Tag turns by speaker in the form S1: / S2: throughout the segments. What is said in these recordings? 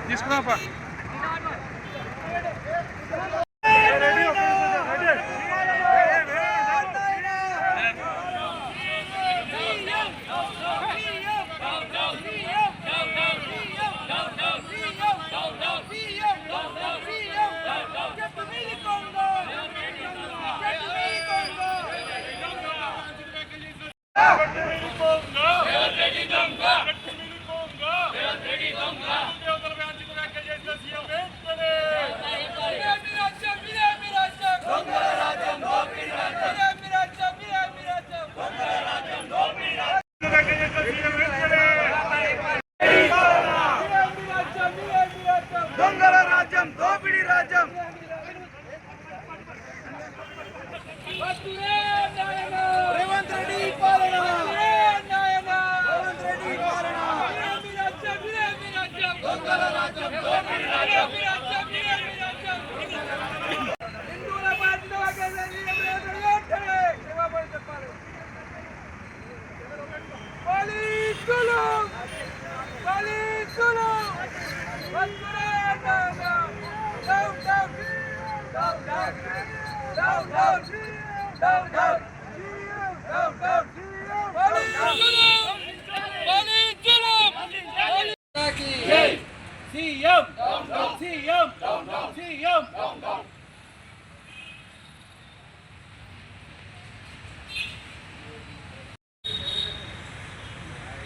S1: తీసుకున్నాపా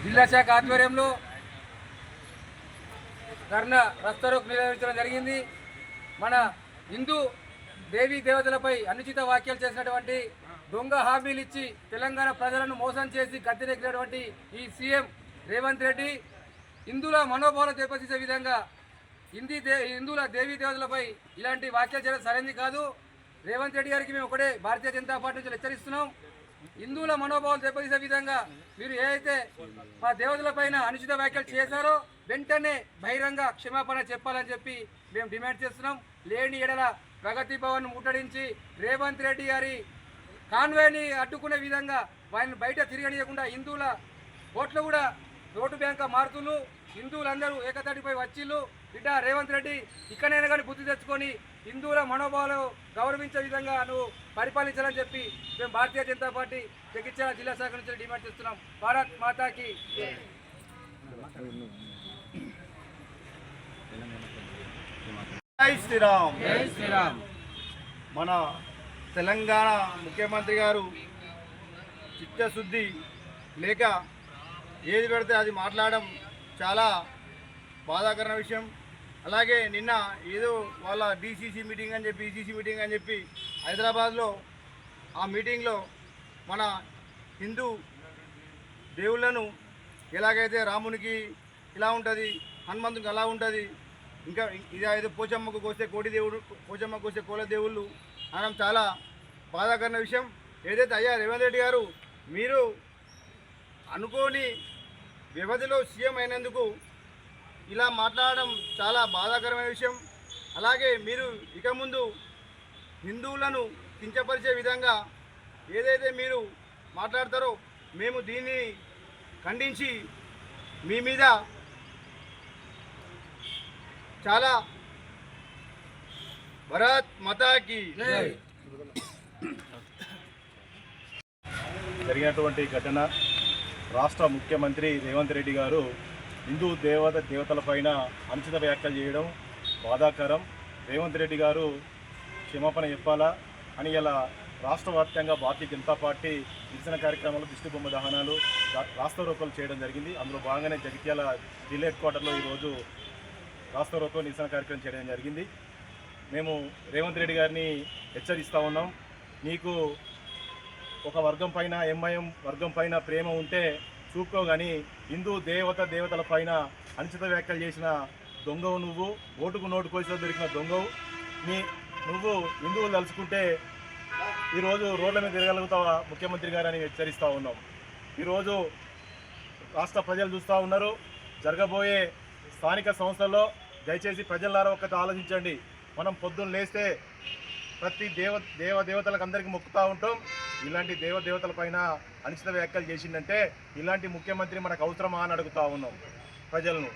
S1: జిల్లా శాఖ ఆధ్వర్యంలో ధర్నా రస్తారోకో నిర్వహించడం జరిగింది. మన హిందూ దేవీ దేవతలపై అనుచిత వ్యాఖ్యలు చేసినటువంటి దొంగ హామీలు ఇచ్చి తెలంగాణ ప్రజలను మోసం చేసి గద్దెనెక్కినటువంటి ఈ సీఎం రేవంత్ రెడ్డి హిందువుల మనోభావాలు దెబ్బతీసే విధంగా హిందువుల దేవీ దేవతలపై ఇలాంటి వ్యాఖ్యలు చేయడం సరైనది కాదు. రేవంత్ రెడ్డి గారికి మేము ఒకటే భారతీయ జనతా పార్టీ నుంచి హెచ్చరిస్తున్నాం. హిందువుల మనోభావాలు దెబ్బతీసే విధంగా మీరు ఏదైతే మా దేవతలపైన అనుచిత వ్యాఖ్యలు చేశారో వెంటనే బహిరంగ క్షమాపణ చెప్పాలని చెప్పి మేము డిమాండ్ చేస్తున్నాం. లేని ఎడల ప్రగతి భవన్ ముట్టడించి రేవంత్ రెడ్డి గారి కాన్వేని అడ్డుకునే విధంగా వారిని బయట తిరగనీయకుండా హిందువుల ఓట్లు కూడా ఓటు బ్యాంక్ మారుతులు హిందువులందరూ ఏకతాటిపై వచ్చిళ్ళు. బిడ్డ రేవంత్ రెడ్డి ఇక్కడైనా కానీ బుద్ధి తెచ్చుకొని హిందువుల మనోభావాలు గౌరవించే విధంగా నువ్వు పరిపాలించాలని చెప్పి మేము భారతీయ జనతా పార్టీ జగిత్యాల జిల్లా శాఖ నుంచి డిమాండ్ చేస్తున్నాం. భారత్ మాతాకి
S2: జై శ్రీరామ్. జై శ్రీరామ్. మన తెలంగాణ ముఖ్యమంత్రి గారు చిత్తశుద్ధి లేక ఏది పెడితే అది మాట్లాడడం చాలా బాధాకరమైన విషయం. అలాగే నిన్న ఏదో వాళ్ళ డీసీసీ మీటింగ్ అని చెప్పి ఈసీసీ మీటింగ్ అని చెప్పి హైదరాబాద్లో ఆ మీటింగ్లో మన హిందూ దేవుళ్ళను ఎలాగైతే రామునికి ఇలా ఉంటుంది, హనుమంతునికి అలా ఉంటుంది, ఇంకా ఇది ఏదో పోచమ్మకు కోస్తే కోటి దేవుడు, పోచమ్మకు కోస్తే కోల దేవుళ్ళు అనడం చాలా బాధాకరమైన విషయం. ఏదైతే అయ్యా రేవంత్ రెడ్డి గారు మీరు అనుకోని వ్యవధిలో సీఎం అయినందుకు ఇలా మాట్లాడడం చాలా బాధాకరమైన విషయం. అలాగే మీరు ఇక ముందు హిందువులను కించపరిచే విధంగా ఏదైతే మీరు మాట్లాడతారో మేము దీన్ని ఖండించి మీ మీద చాలా భారత్ మాతాకి
S3: జరిగినటువంటి ఘటన రాష్ట్ర ముఖ్యమంత్రి రేవంత్ రెడ్డి గారు
S2: హిందూ దేవతలపైన అనుచిత వ్యాఖ్యలు చేయడం బాధాకరం. రేవంత్ రెడ్డి గారు క్షమాపణ చెప్పాలా అని ఇలా రాష్ట్ర వ్యాప్తంగా భారతీయ జనతా పార్టీ నిరసన కార్యక్రమాలు, దిష్టి బొమ్మ దహనాలు, రాస్తారోకోలు చేయడం జరిగింది. అందులో భాగంగానే జగిత్యాల జిల్లా హెడ్ క్వార్టర్లో ఈరోజు రాస్తారోకో నిరసన కార్యక్రమం చేయడం జరిగింది. మేము రేవంత్ రెడ్డి గారిని హెచ్చరిస్తూ ఉన్నాం, నీకు ఒక వర్గం పైన ఎంఐఎం వర్గం పైన ప్రేమ ఉంటే చూపుకో, కానీ హిందూ దేవతల పైన అనుచిత వ్యాఖ్యలు చేసిన దొంగవు నువ్వు, ఓటుకు నోటు కోసిలో దొరికిన దొంగవు. నువ్వు హిందువులు తలుచుకుంటే ఈరోజు రోడ్ల మీద తిరగలుగుతావా ముఖ్యమంత్రి గారు అని హెచ్చరిస్తూ ఉన్నాం. ఈరోజు రాష్ట్ర ప్రజలు చూస్తూ ఉన్నారు, జరగబోయే స్థానిక సంస్థల్లో దయచేసి ప్రజలారా ఒక్కటి ఆలోచించండి. మనం పొద్దున్న లేస్తే ప్రతి దేవతలకు అందరికీ మొక్కుతూ ఉంటాం. ఇలాంటి దేవతల పైన అనుచిత వ్యాఖ్యలు చేసిందంటే ఇలాంటి ముఖ్యమంత్రి మనకు అవసరమా అని అడుగుతూ ఉన్నాం ప్రజలను.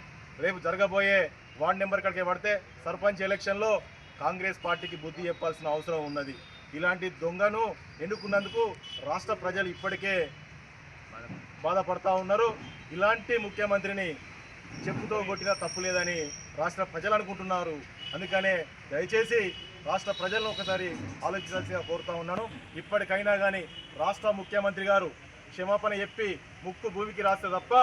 S2: రేపు జరగబోయే వార్డు నెంబర్ కడికే పడితే సర్పంచ్ ఎలక్షన్లో కాంగ్రెస్ పార్టీకి బుద్ధి చెప్పాల్సిన అవసరం ఉన్నది. ఇలాంటి దొంగను ఎన్నుకున్నందుకు రాష్ట్ర ప్రజలు ఇప్పటికే బాధపడతా ఉన్నారు. ఇలాంటి ముఖ్యమంత్రిని చెప్పుతో కొట్టినా తప్పు లేదని రాష్ట్ర ప్రజలు అనుకుంటున్నారు. అందుకనే దయచేసి రాష్ట్ర ప్రజలను ఒకసారి ఆలోచించాల్సిగా కోరుతా ఉన్నాను. ఇప్పటికైనా కానీ రాష్ట్ర ముఖ్యమంత్రి గారు క్షమాపణ చెప్పి ముక్కు భూమికి రాస్తే తప్ప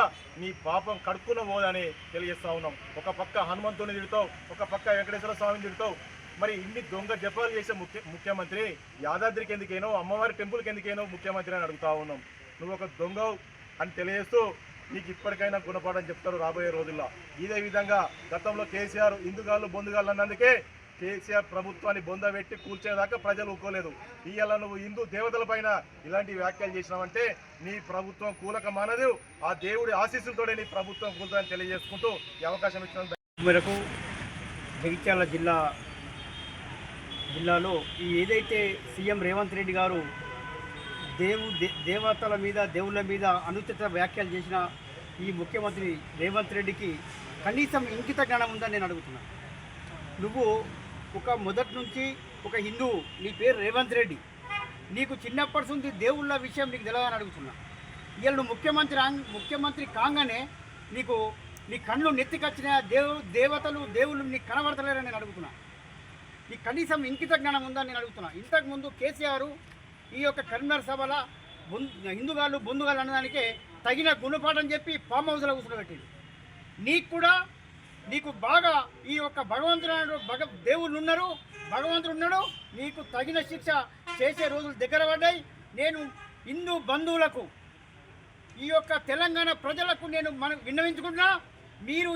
S2: నీ పాపం కడుక్కున పోదని తెలియజేస్తూ ఉన్నాం. ఒక పక్క హనుమంతుని తిడతావు, ఒక పక్క వెంకటేశ్వర స్వామిని తిడతావు. మరి ఇన్ని దొంగ జపాలు చేసే ముఖ్యమంత్రి యాదాద్రికి ఎందుకేనో, అమ్మవారి టెంపుల్కి ఎందుకేనో ముఖ్యమంత్రి అని అడుగుతా ఉన్నాం. నువ్వు ఒక దొంగవు అని తెలియజేస్తూ నీకు ఇప్పటికైనా గుణపాఠం చెప్తారు రాబోయే రోజుల్లో. ఇదే విధంగా గతంలో కేసీఆర్ ఇందుగాళ్ళు బొందుగాళ్ళు అన్నందుకే కేసీఆర్ ప్రభుత్వాన్ని బొందబెట్టి కూల్చేదాకా ప్రజలు ఊరుకోలేదు. ఇవాళ నువ్వు హిందూ దేవతలపైన ఇలాంటి వ్యాఖ్యలు చేసినావంటే నీ ప్రభుత్వం కూలక మానదు. ఆ దేవుడి ఆశీస్సులతోనే నీ ప్రభుత్వం కూలుతుందని తెలియజేసుకుంటూ ఈ అవకాశం ఇచ్చిన
S3: మేరకు జగిత్యాల జిల్లాలో ఏదైతే సీఎం రేవంత్ రెడ్డి గారు దేవతల మీద దేవుళ్ళ మీద అనుచిత వ్యాఖ్యలు చేసిన ఈ ముఖ్యమంత్రి రేవంత్ రెడ్డికి కనీసం ఇంకిత జ్ఞానం ఉందని నేను అడుగుతున్నాను. నువ్వు ఒక మొదటి నుంచి ఒక హిందువు, నీ పేరు రేవంత్ రెడ్డి, నీకు చిన్నప్పటి నుంచి దేవుళ్ళ విషయం నీకు తెలియదని అడుగుతున్నా. ఇవాళ నువ్వు ముఖ్యమంత్రి కాగానే నీ కళ్ళు నెత్తికొచ్చిన దేవుళ్ళు నీకు కనబడతలేరని నేను అడుగుతున్నా. నీకు కనీసం ఇంకిత జ్ఞానం ఉందని నేను అడుగుతున్నా. ఇంతకుముందు కేసీఆర్ ఈ యొక్క కరీంనగర్ సభల హిందుగాళ్ళు బొందుగాళ్ళు అనడానికే తగిన గుణపాఠం చెప్పి ఫామ్ హౌస్లో కూర్చోబెట్టింది. నీకు బాగా ఈ యొక్క దేవుళ్ళు ఉన్నారు, భగవంతుడు ఉన్నాడు, నీకు తగిన శిక్ష చేసే రోజులు దగ్గర పడ్డాయి. నేను హిందూ బంధువులకు, ఈ యొక్క తెలంగాణ ప్రజలకు నేను విన్నవించుకుంటున్నా, మీరు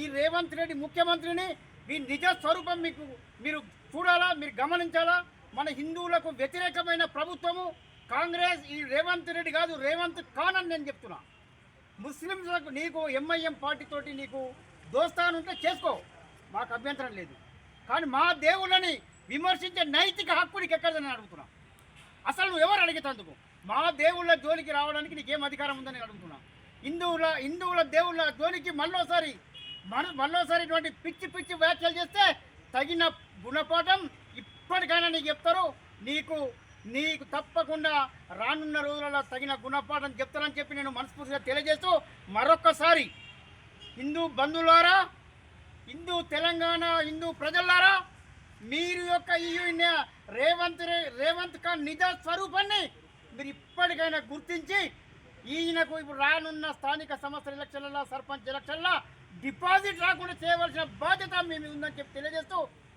S3: ఈ రేవంత్ రెడ్డి ముఖ్యమంత్రిని మీ నిజ స్వరూపం మీరు చూడాలా, మీరు గమనించాలా. మన హిందువులకు వ్యతిరేకమైన ప్రభుత్వము కాంగ్రెస్. ఈ రేవంత్ రెడ్డి కాదు, రేవంత్ ఖాన్ అని నేను చెప్తున్నా. ముస్లింలకు నీకు ఎంఐఎం పార్టీతోటి నీకు దోస్తాను ఉంటే చేసుకో, మాకు అభ్యంతరం లేదు. కానీ మా దేవుళ్ళని విమర్శించే నైతిక హక్కు నీకు ఎక్కడదని అడుగుతున్నా. అసలు నువ్వు ఎవరు అడిగేటందుకు? మా దేవుళ్ళ జోలికి రావడానికి నీకేం అధికారం ఉందని నేను అడుగుతున్నా. హిందువుల దేవుళ్ళ జోలికి మళ్ళోసారి ఇటువంటి పిచ్చి వ్యాఖ్యలు చేస్తే తగిన గుణపాఠం ఇప్పటికైనా నీకు చెప్తారు. నీకు తప్పకుండా రానున్న రోజులలో తగిన గుణపాఠం చెప్తారని చెప్పి నేను మనస్ఫూర్తిగా తెలియజేస్తూ మరొక్కసారి హిందూ బంధువులారా, తెలంగాణ హిందూ ప్రజలారా, మీరు యొక్క ఈ రేవంత్ ఖాన్ నిజ స్వరూపాన్ని మీరు ఇప్పటికైనా గుర్తించి ఈయనకు ఇప్పుడు రానున్న స్థానిక సంస్థల ఎలక్షన్లలో, సర్పంచ్ ఎలక్షన్లో డిపాజిట్ రాకుండా చేయవలసిన బాధ్యత మేము ఉందని చెప్పి తెలియజేస్తూ